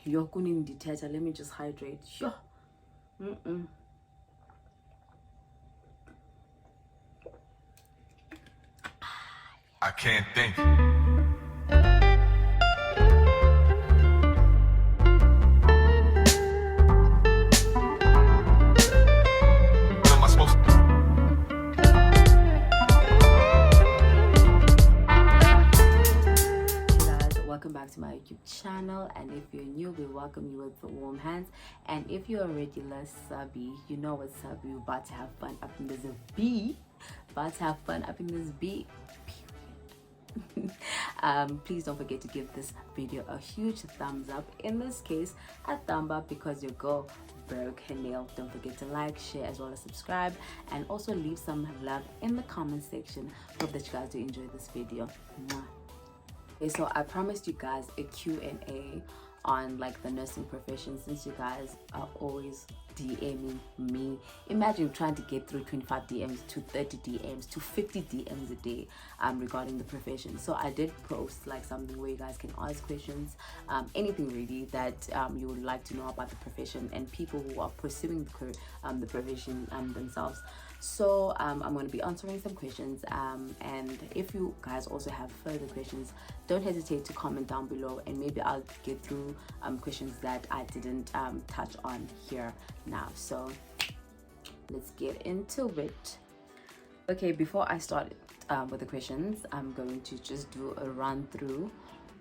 You're couldn't detach. Let me just hydrate. Sure. I can't think. What am I supposed to? Welcome back to my YouTube channel, and if you're new, we welcome you with warm hands. And if you're a regular subby, you know what's up. We're about to have fun up in this B. Please don't forget to give this video a huge thumbs up. In this case, a thumb up because your girl broke her nail. Don't forget to like, share, as well as subscribe, and also leave some love in the comment section. Hope that you guys do enjoy this video. Mwah. Okay, so I promised you guys a Q&A on like the nursing profession, since you guys are always DMing me. Imagine trying to get through 25 DMs to 30 DMs to 50 DMs a day regarding the profession. So I did post like something where you guys can ask questions, anything really that you would like to know about the profession and people who are pursuing the profession themselves. So I'm going to be answering some questions, and if you guys also have further questions, don't hesitate to comment down below, and maybe I'll get through questions that I didn't touch on here now. So let's get into it. Okay, before I start with the questions, I'm going to just do a run through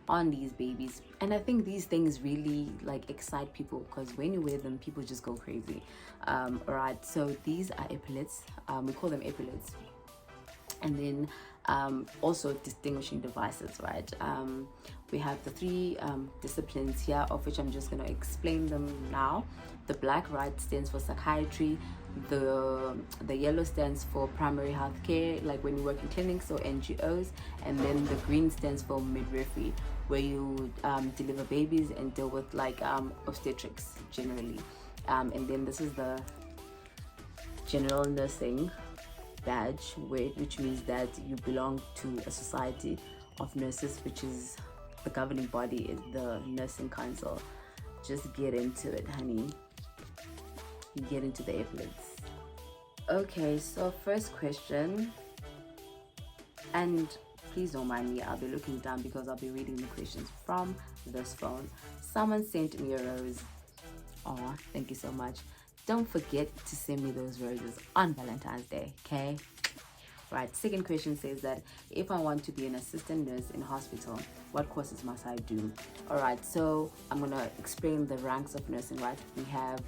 on these babies, and I think these things really like excite people, because when you wear them, people just go crazy. Alright, so these are epaulets. We call them epaulets. And then also distinguishing devices, right? We have the three disciplines here, of which I'm just going to explain them now. The black, right, stands for psychiatry. The yellow stands for primary health care, like when you work in clinics or NGOs. And then the green stands for midwifery, where you deliver babies and deal with like obstetrics generally. And then this is the general nursing badge, which means that you belong to a society of nurses, which is the governing body is the nursing council. Just get into it, honey. You get into the epaulets. Okay, so first question, and please don't mind me, I'll be looking down because I'll be reading the questions from this phone. Someone sent me a rose. Oh, thank you so much. Don't forget to send me those roses on Valentine's Day, okay? Right, second question says that if I want to be an assistant nurse in hospital, what courses must I do? All right, so I'm gonna explain the ranks of nursing, right? We have,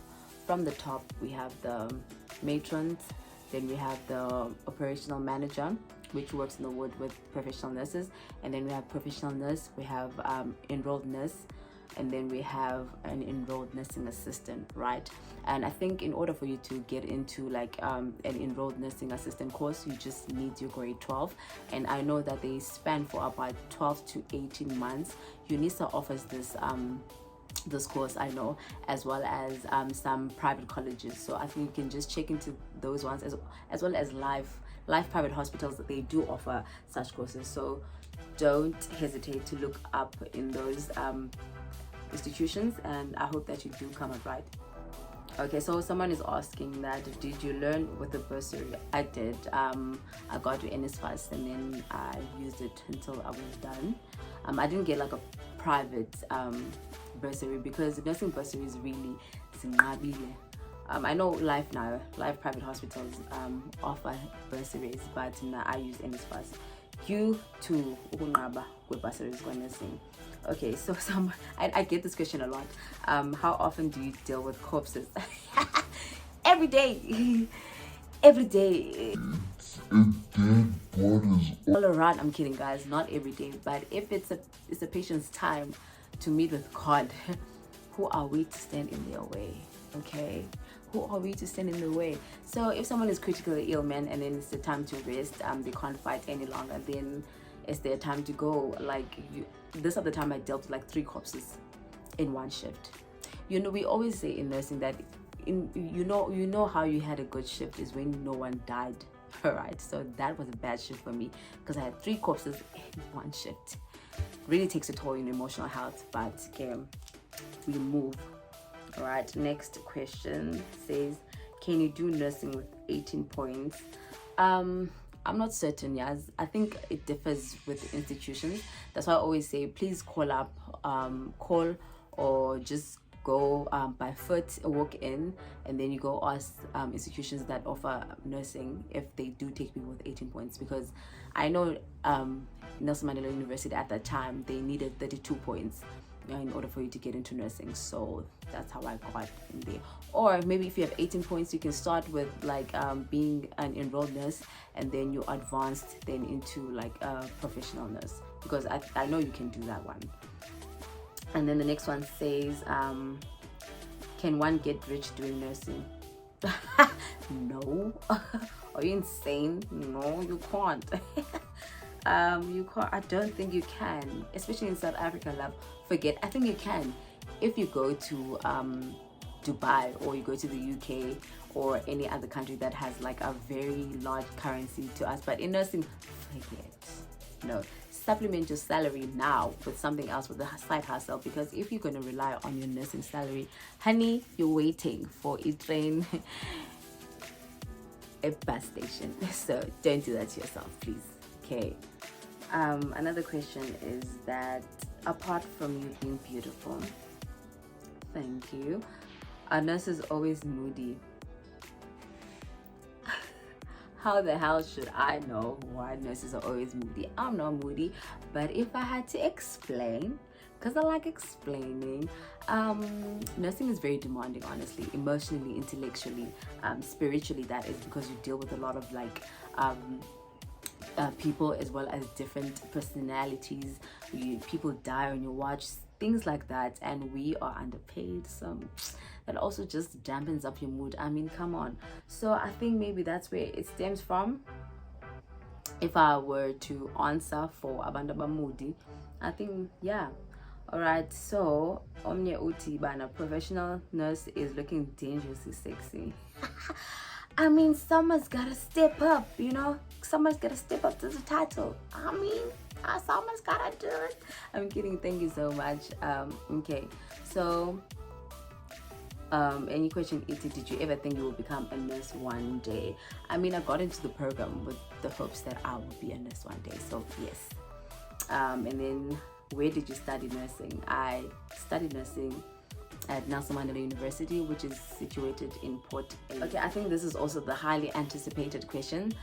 from the top, we have the matrons, then we have the operational manager, which works in the ward with professional nurses, and then we have professional nurse, we have enrolled nurse, and then we have an enrolled nursing assistant, right? And I think in order for you to get into like an enrolled nursing assistant course, you just need your grade 12, and I know that they span for about 12 to 18 months. UNISA offers this course, I know, as well as some private colleges, so I think you can just check into those ones, as well as live private hospitals that they do offer such courses. So don't hesitate to look up in those institutions, and I hope that you do come up right. Okay, so someone is asking that, did you learn with the bursary? I did. I got to NSFAS and then I used it until I was done. I didn't get like a private bursary, because nursing bursary is really zinqabile. I know live private hospitals offer bursaries, but I use NSFAS due to ukunqaba kwe-bursaries for nursing. Okay, so I get this question a lot. How often do you deal with corpses? Every day. Every day. All around. I'm kidding, guys. Not every day, but if it's a patient's time to meet with God, who are we to stand in their way? Okay, who are we to stand in the way? So if someone is critically ill, man, and then it's the time to rest, they can't fight any longer, then it's their time to go. Like this other time I dealt with like 3 corpses in one shift. You know, we always say in nursing that you know how you had a good shift is when no one died. All right, so that was a bad shift for me, because I had 3 corpses in one shift. Really takes a toll in emotional health, but okay. we move. All right, next question says, can you do nursing with 18 points? I'm not certain. Yes, I think it differs with institutions. That's why I always say, please call or just go by foot, walk in, and then you go ask institutions that offer nursing if they do take people with 18 points. Because I know Nelson Mandela University at that time, they needed 32 points in order for you to get into nursing. So that's how I got in there. Or maybe if you have 18 points, you can start with like being an enrolled nurse, and then you advanced then into like a professional nurse, because I know you can do that one. And then the next one says, can one get rich doing nursing? No. Are you insane? No, you can't. You can't. I don't think you can, especially in South Africa. Love, forget. I think you can if you go to Dubai, or you go to the UK, or any other country that has like a very large currency to us. But in nursing, forget. No, supplement your salary now with something else, with a side hustle, because if you're going to rely on your nursing salary, honey, you're waiting for a train, a bus station. So don't do that to yourself, please. Okay. Another question is that, apart from you being beautiful, thank you, are nurses always moody? How the hell should I know why nurses are always moody? I'm not moody, but if I had to explain, because I like explaining, nursing is very demanding, honestly, emotionally, intellectually, spiritually, that is, because you deal with a lot of like people, as well as different personalities. People die on your watch, things like that, and we are underpaid, so that also just dampens up your mood. I mean, come on. So I think maybe that's where it stems from. If I were to answer for Abandaba Moody, I think, yeah. All right, so Omnia Uti Bana, professional nurse is looking dangerously sexy. I mean, someone's gotta step up, you know? Someone's gotta step up to the title. I mean, someone's gotta do it. I'm kidding. Thank you so much. Okay, so any question, Iti, did you ever think you would become a nurse one day? I mean, I got into the program with the hopes that I would be a nurse one day, so yes. And then, where did you study nursing? I studied nursing at Nelson Mandela University, which is situated in Port A. Okay, I think this is also the highly anticipated question.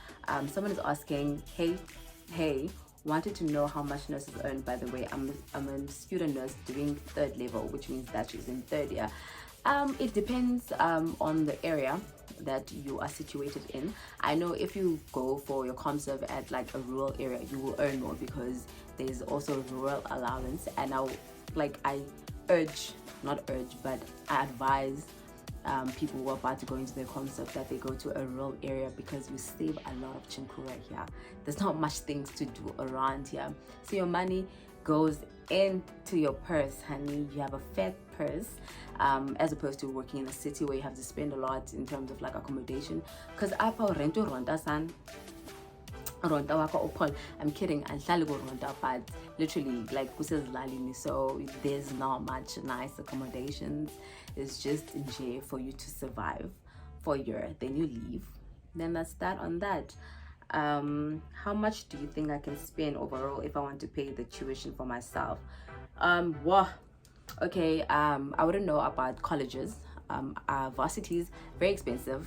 Someone is asking, hey, wanted to know how much nurses earn. By the way, I'm a student nurse doing 3rd level, which means that she's in 3rd year. It depends on the area that you are situated in. I know if you go for your ComServe at like a rural area, you will earn more, because there's also rural allowance. And I advise people who are about to go into their ComServe that they go to a rural area, because you save a lot of chinkura here. There's not much things to do around here, so your money goes into your purse, honey. You have a fat purse, as opposed to working in a city where you have to spend a lot in terms of like accommodation. Because I'm kidding, but literally like so there's not much nice accommodations. It's just in jail for you to survive for a year, then you leave. Then that's that on that. How much do you think I can spend overall if I want to pay the tuition for myself? Okay, I wouldn't know about colleges. Varsities, very expensive,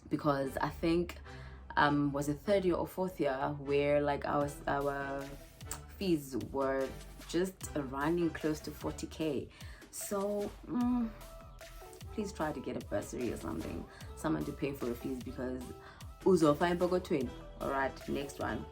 because I think was it 3rd year or 4th year where like our fees were just running close to 40k. So please try to get a bursary or something, someone to pay for your fees, because uzo fine bogo twin. All right, next one.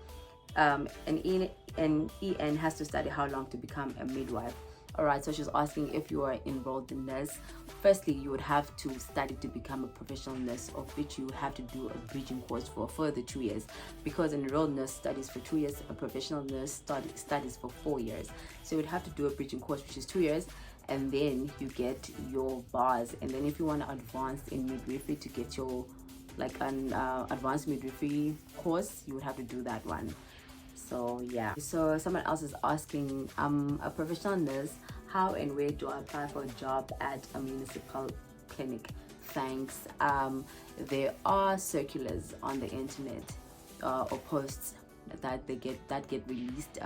An EN has to study how long to become a midwife. All right, so she's asking if you are enrolled in nurse. Firstly, you would have to study to become a professional nurse, of which you would have to do a bridging course for a further 2 years, because an enrolled nurse studies for 2 years, a professional nurse studies for 4 years. So you would have to do a bridging course, which is 2 years, and then you get your bars. And then if you want to advance in midwifery to get your like an advanced midwifery course, you would have to do that one. So yeah, so someone else is asking, I'm a professional nurse, how and where do I apply for a job at a municipal clinic? Thanks. There are circulars on the internet or posts that get released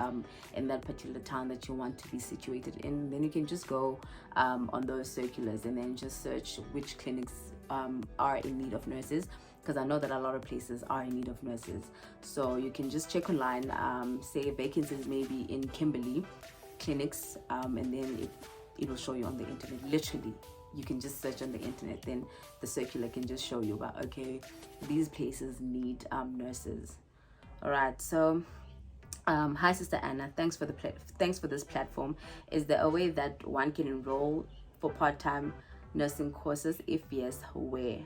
in that particular town that you want to be situated in. Then you can just go on those circulars and then just search which clinics are in need of nurses, because I know that a lot of places are in need of nurses. So you can just check online, say vacancies maybe in Kimberley clinics, and then it will show you on the internet. Literally, you can just search on the internet, then the circular can just show you about, okay, these places need nurses. All right, so hi Sister Anna, thanks for this platform. Is there a way that one can enroll for part-time nursing courses? If yes, where?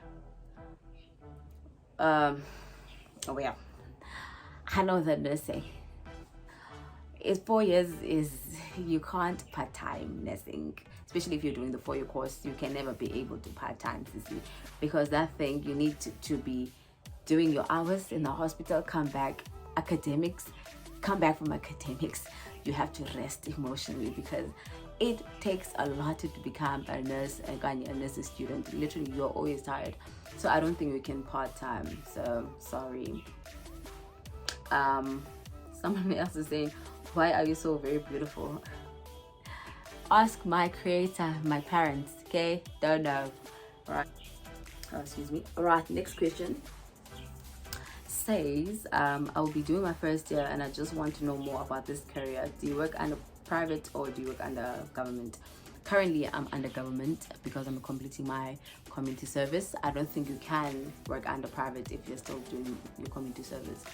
Well, I know that nursing is 4 years, is you can't part-time nursing, especially if you're doing the 4-year course. You can never be able to part-time, Sissy, because that thing, you need to be doing your hours in the hospital, come back from academics, you have to rest emotionally, because it takes a lot to become a nurse, a nursing student. Literally, you're always tired. So I don't think we can part-time, so sorry. Someone else is saying, why are you so very beautiful? Ask my creator, my parents, okay? Don't know. All right. Oh, excuse me. All right, next question says, I will be doing my first year and I just want to know more about this career. Do you work under private or do you work under government? Currently, I'm under government because I'm completing my community service. I don't think you can work under private if you're still doing your community service.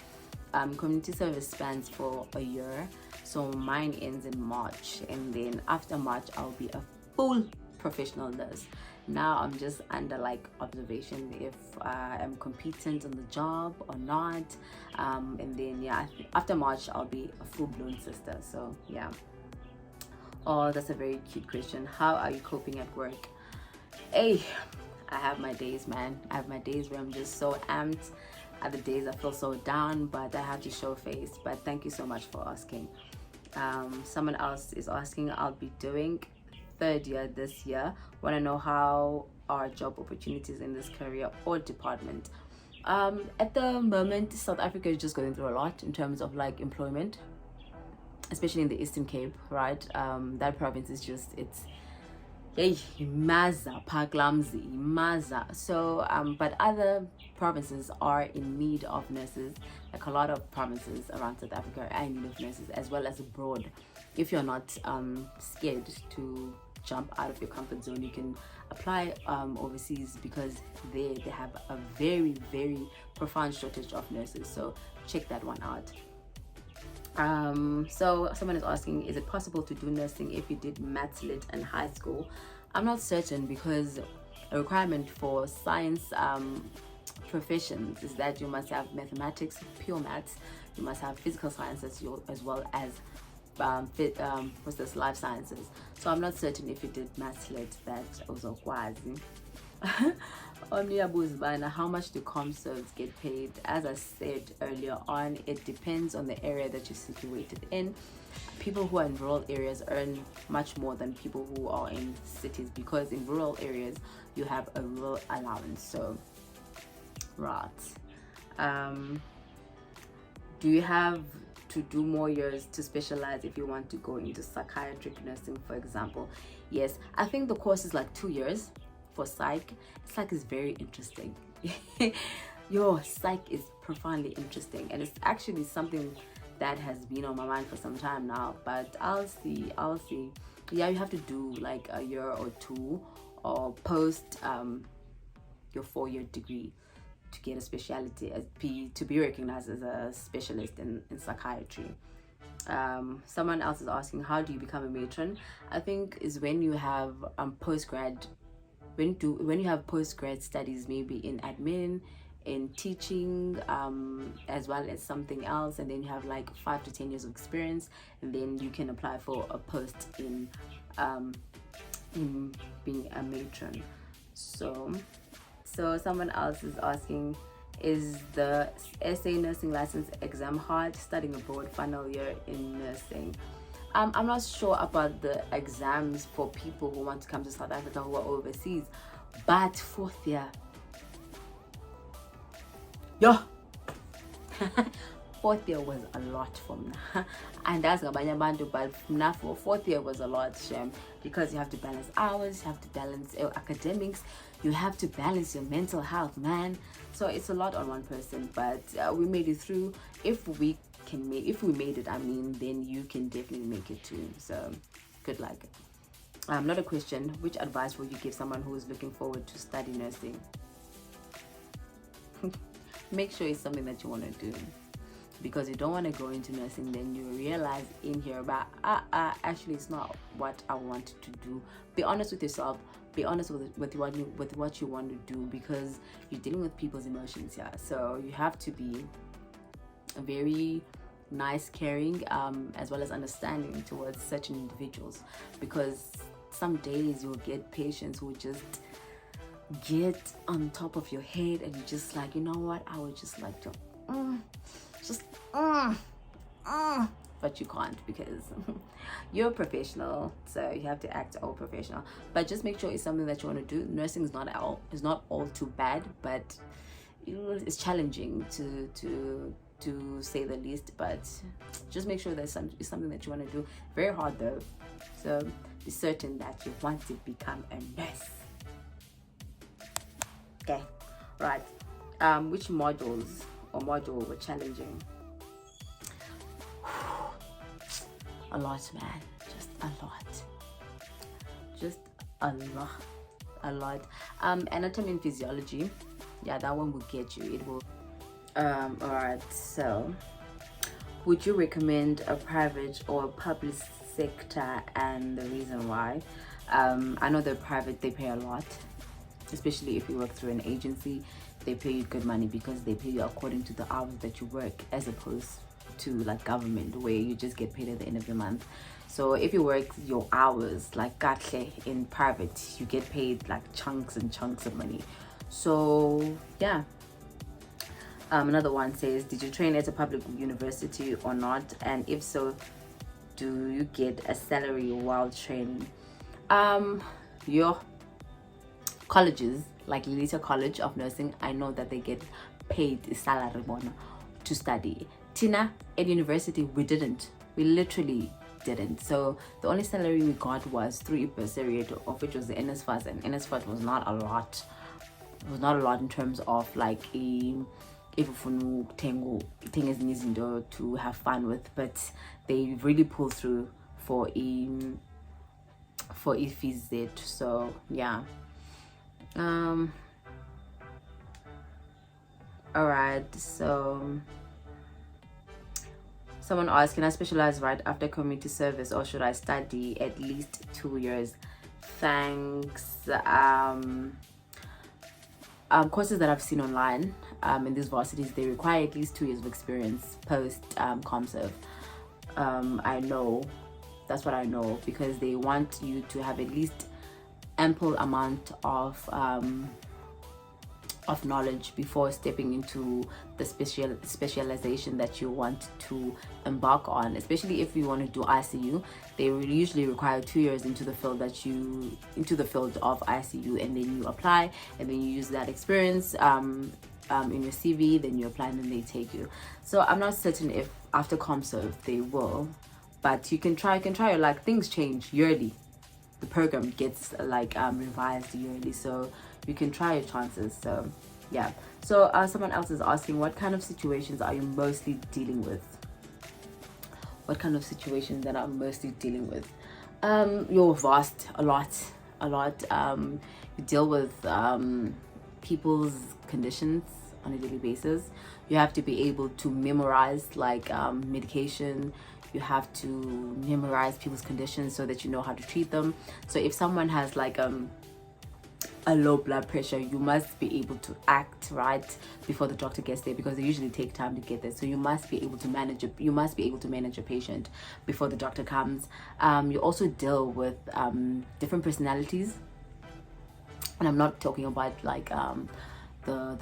Community service spans for a year, so mine ends in March, and then after March I'll be a full professional nurse. Now I'm just under like observation if I am competent on the job or not, and then yeah, after March I'll be a full-blown sister. So yeah. Oh, that's a very cute question. How are you coping at work? Hey, I have my days, man. I have my days where I'm just so amped. Other days I feel so down, but I have to show face. But thank you so much for asking. Someone else is asking, I'll be doing 3rd year this year. Want to know how are job opportunities in this career or department? At the moment, South Africa is just going through a lot in terms of like employment, especially in the Eastern Cape, right? That province is just, it's Maza, Paglamzi, Maza. So, but other provinces are in need of nurses. Like a lot of provinces around South Africa are in need of nurses, as well as abroad. If you're not scared to jump out of your comfort zone, you can apply overseas, because they have a very, very profound shortage of nurses. So check that one out. So someone is asking, is it possible to do nursing if you did maths lit in high school? I'm not certain, because a requirement for science professions is that you must have mathematics, pure maths, you must have physical sciences, as well as life sciences. So I'm not certain if you did maths lit that also quasi. How much do ComServes get paid? As I said earlier on, it depends on the area that you're situated in. People who are in rural areas earn much more than people who are in cities, because in rural areas you have a rural allowance. So right. Do you have to do more years to specialize if you want to go into psychiatric nursing, for example? Yes, I think the course is like 2 years for psych. Psych is very interesting. Your psych is profoundly interesting, and it's actually something that has been on my mind for some time now, but I'll see. Yeah, you have to do like a year or two, or post your 4-year degree to get a specialty, to be recognized as a specialist in psychiatry. Someone else is asking, how do you become a matron? I think is when you have postgrad studies, maybe in admin, in teaching, as well as something else, and then you have like 5 to 10 years of experience, and then you can apply for a post in being a matron. So someone else is asking, is the SA nursing license exam hard? Studying abroad, final year in nursing. I'm not sure about the exams for people who want to come to South Africa who are overseas, but fourth year, yeah. Fourth year was a lot for me. And that's ngabanye abantu, but now for fourth year was a lot, Shem, because you have to balance hours, you have to balance academics, you have to balance your mental health, man. So it's a lot on one person, but we made it through. If we made it, I mean, then you can definitely make it too. So good luck. Not a question. Which advice would you give someone who is looking forward to study nursing? Make sure it's something that you want to do, because you don't want to go into nursing, then you realize in here about actually it's not what I wanted to do. Be honest with yourself, be honest with what you want to do, because you're dealing with people's emotions here. So you have to be very nice, caring, as well as understanding towards certain individuals, because some days you'll get patients who just get on top of your head and you're just like, you know what, I would just like to but you can't, because you're a professional, so you have to act all professional. But just make sure it's something that you want to do. Nursing is not all too bad, but it's challenging to say the least. But just make sure that it's something that you want to do. Very hard though, so be certain that you want to become a nurse. Okay, right. Which modules or module were challenging? A lot, man. Just a lot. Anatomy and physiology, yeah, that one will get you. It will. All right. So, would you recommend a private or public sector, and the reason why? I know the private, they pay a lot, especially if you work through an agency. They pay you good money because they pay you according to the hours that you work, as opposed to like government, where you just get paid at the end of the month. So if you work your hours like kahle in private, you get paid like chunks and chunks of money. So yeah. Another one says, did you train at a public university or not, and if so, do you get a salary while training? Your colleges like Lilita College of Nursing, I know that they get paid salary bona to study. Tina, at university, we literally didn't. So the only salary we got was 3 bursary, of which was the NSFAS, and NSFAS was not a lot. It was not a lot in terms of like if you to have fun with, but they really pull through for FZ. So yeah. All right, so someone asked, can I specialize right after community service, or should I study at least 2 years? Thanks. Courses that I've seen online in these varsities, they require at least 2 years of experience post ComServe. I know, that's what I know, because they want you to have at least ample amount of knowledge before stepping into the specialization that you want to embark on. Especially if you want to do ICU, they usually require 2 years into the field of ICU, and then you apply, and then you use that experience in your CV, then you apply, and then they take you. So I'm not certain if after ComServe they will, but you can try your luck. Things change yearly. The program gets like revised yearly, so you can try your chances. So yeah. So someone else is asking, what kind of situations are you mostly dealing with? What kind of situations that I'm mostly dealing with? You're vast, a lot. You deal with people's conditions on a daily basis. You have to be able to memorize like medication. You have to memorize people's conditions so that you know how to treat them. So if someone has like a low blood pressure, you must be able to act right before the doctor gets there, because they usually take time to get there. So you must be able to manage a patient before the doctor comes. You also deal with different personalities, and I'm not talking about like the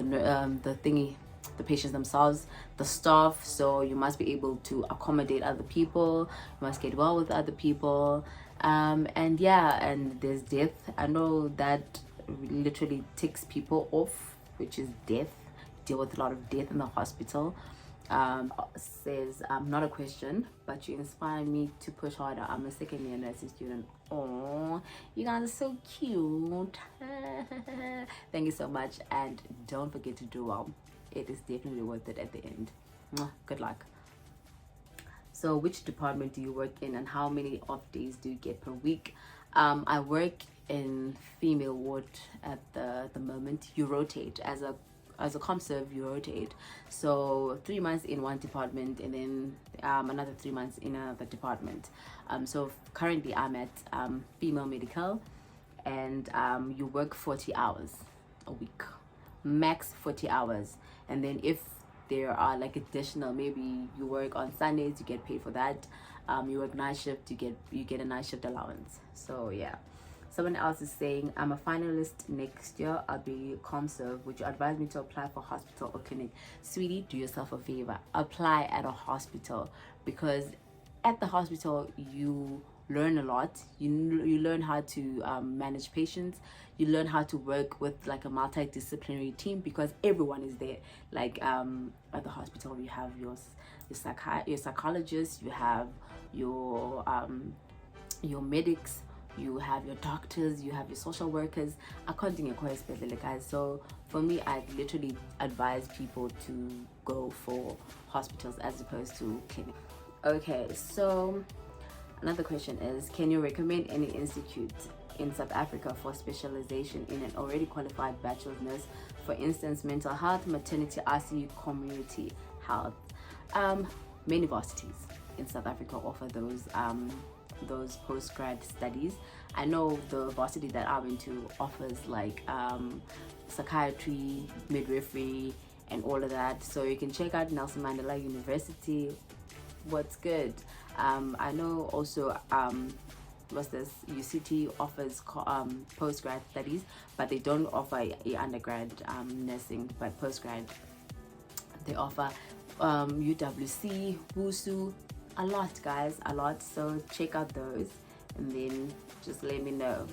the patients themselves, the staff. So you must be able to accommodate other people, you must get well with other people. And yeah, and there's death. I know that literally ticks people off, which is death. Deal with a lot of death in the hospital. Says not a question, but you inspire me to push harder. I'm a second year nursing student. Oh, you guys are so cute. Thank you so much, and don't forget to do well. It is definitely worth it at the end. Good luck. So which department do you work in, and how many off days do you get per week? I work in female ward at the moment. You rotate as a comserve, you rotate. So 3 months in one department, and then another 3 months in another department. So currently I'm at female medical, and you work 40 hours a week, max 40 hours. And then if there are like additional, maybe you work on Sundays, you get paid for that. You work night shift, you get a night shift allowance. So yeah. Someone else is saying, I'm a finalist next year. I'll be comserve. Would you advise me to apply for hospital or clinic? Sweetie, do yourself a favor. Apply at a hospital, because at the hospital you learn a lot. You learn how to manage patients. You learn how to work with like a multidisciplinary team, because everyone is there. Like at the hospital you have your psychologist, you have your medics, you have your doctors, you have your social workers. According to guys. So for me, I literally advise people to go for hospitals as opposed to clinic. Okay, so another question is, can you recommend any institute in South Africa for specialization in an already qualified bachelor's nurse? For instance, mental health, maternity, ICU, community health. Many varsities in South Africa offer those post-grad studies. I know the varsity that I went to offers like psychiatry, midwifery, and all of that. So you can check out Nelson Mandela University. What's good? I know also what's this, UCT offers post-grad studies, but they don't offer a undergrad nursing, but post-grad they offer. UWC, WUSU, a lot, guys, a lot. So check out those, and then just let me know.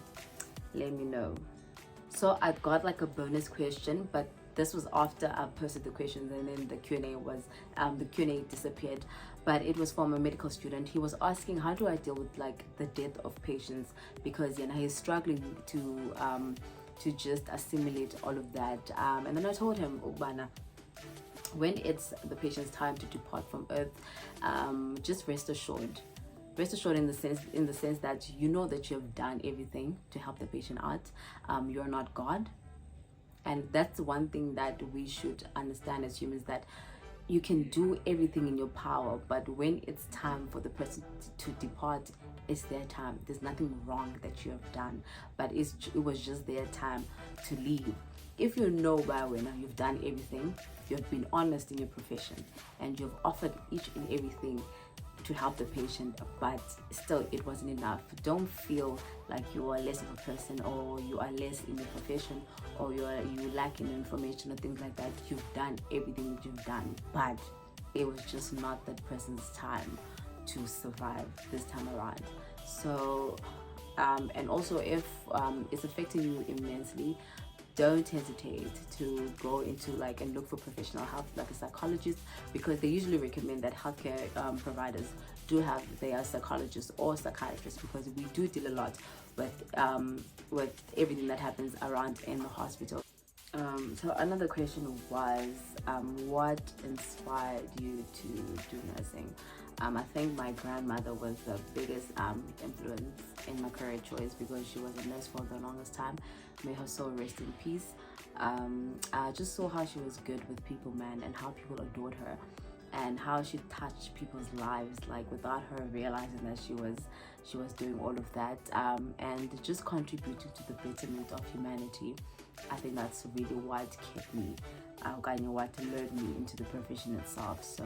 So I got like a bonus question, but this was after I posted the questions, and then the Q&A was the Q&A disappeared. But it was from a medical student. He was asking, how do I deal with like the death of patients, because he's struggling to just assimilate all of that. And then I told him, Ubana, when it's the patient's time to depart from earth, just rest assured in the sense that you know that you have done everything to help the patient out. You're not God, and that's one thing that we should understand as humans, that you can do everything in your power, but when it's time for the person to depart, it's their time. There's nothing wrong that you have done, but it was just their time to leave. If you know by when you've done everything, you've been honest in your profession, and you've offered each and everything to help the patient, but still it wasn't enough, don't feel like you are less of a person, or you are less in your profession, or you lack in information or things like that. You've done everything that you've done, but it was just not that person's time to survive this time around. So and also, if it's affecting you immensely, don't hesitate to go into like and look for professional help, like a psychologist, because they usually recommend that healthcare providers do have their psychologists or psychiatrists, because we do deal a lot with everything that happens around in the hospital. So another question was, what inspired you to do nursing? I think my grandmother was the biggest influence in my career choice, because she was a nurse for the longest time. May her soul rest in peace. I just saw how she was good with people, man, and how people adored her, and how she touched people's lives, like without her realizing that she was doing all of that, and just contributed to the betterment of humanity. I think that's really what kept me, what lured me into the profession itself. So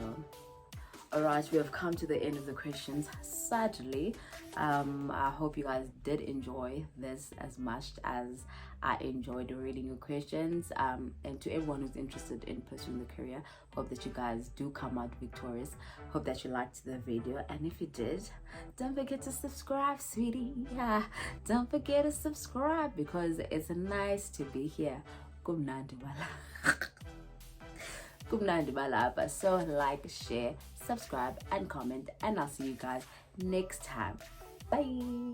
Alright, we have come to the end of the questions. Sadly, I hope you guys did enjoy this as much as I enjoyed reading your questions. And to everyone who's interested in pursuing the career, hope that you guys do come out victorious. Hope that you liked the video, and if you did, don't forget to subscribe, sweetie. Yeah, don't forget to subscribe because it's nice to be here. Kumnandi bala. Kumnandi balapa. So like, share, subscribe and comment, and I'll see you guys next time. Bye.